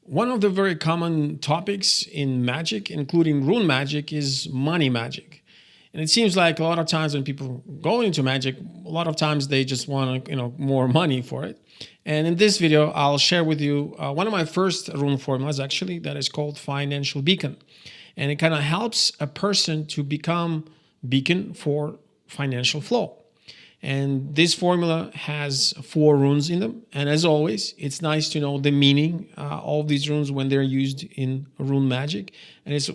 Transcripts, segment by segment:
One of the very common topics in magic, including rune magic, is money magic. And it seems like a lot of times when people go into magic, a lot of times they just want more money for it. And in this video, I'll share with you one of my first rune formulas, actually, that is called Financial Beacon. And it kind of helps a person to become beacon for financial flow. And this formula has 4 runes in them. And as always, it's nice to know the meaning of these runes when they're used in rune magic. And it's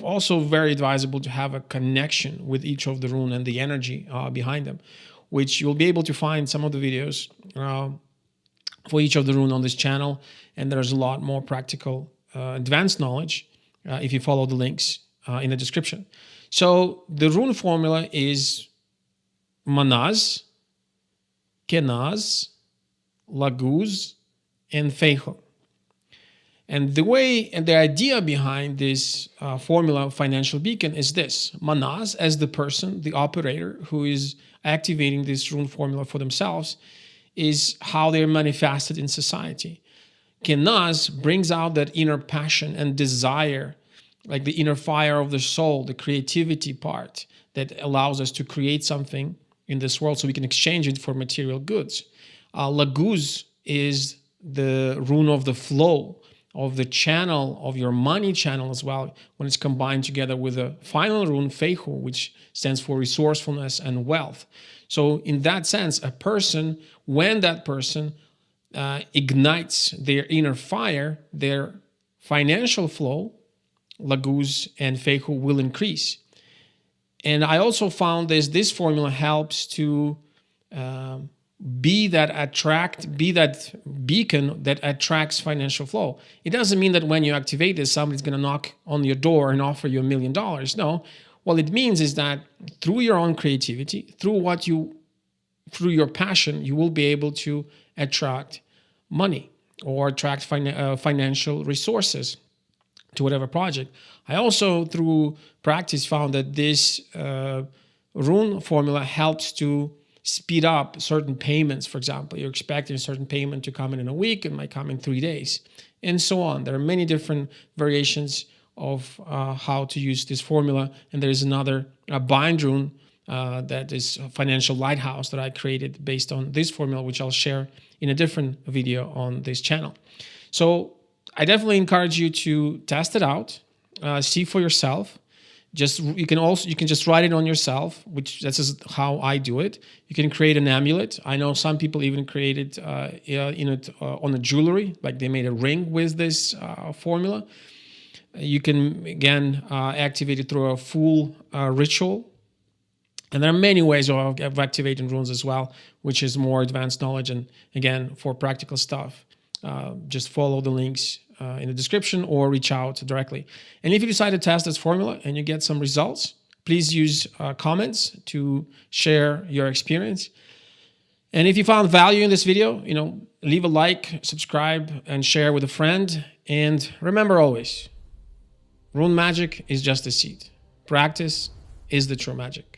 also very advisable to have a connection with each of the rune and the energy behind them, which you'll be able to find some of the videos for each of the rune on this channel. And there's a lot more practical advanced knowledge if you follow the links in the description. So the rune formula is Mannaz, Kenaz, Laguz and Fehu. And the way and the idea behind this formula of Financial Beacon is this: Mannaz, as the person, the operator who is activating this rune formula for themselves, is how they're manifested in society. Kenaz brings out that inner passion and desire, like the inner fire of the soul, the creativity part that allows us to create something in this world so we can exchange it for material goods. Laguz is the rune of the flow, of the channel, of your money channel as well, when it's combined together with the final rune, Fehu, which stands for resourcefulness and wealth. So in that sense, a person, when that person ignites their inner fire, their financial flow, Laguz and Fehu, will increase. And I also found this formula helps to be that beacon that attracts financial flow. It doesn't mean that when you activate this, somebody's going to knock on your door and offer you $1 million. No, what it means is that through your own creativity, through your passion, you will be able to attract money or attract financial resources to whatever project. I also, through practice, found that this rune formula helps to speed up certain payments. For example, you're expecting a certain payment to come in a week, it might come in 3 days, and so on. There are many different variations of how to use this formula. And there is another bindrune that is a financial lighthouse that I created based on this formula, which I'll share in a different video on this channel. So I definitely encourage you to test it out, see for yourself. You can just write it on yourself, which that's just how I do it. You can create an amulet. I know some people even created on a jewelry, like they made a ring with this formula. You can again activate it through a full ritual. And there are many ways of activating runes as well, which is more advanced knowledge. And again, for practical stuff, just follow the links in the description or reach out directly. And if you decide to test this formula and you get some results, please use comments to share your experience. And if you found value in this video, leave a like, subscribe, and share with a friend. And remember always, rune magic is just a seed. Practice is the true magic.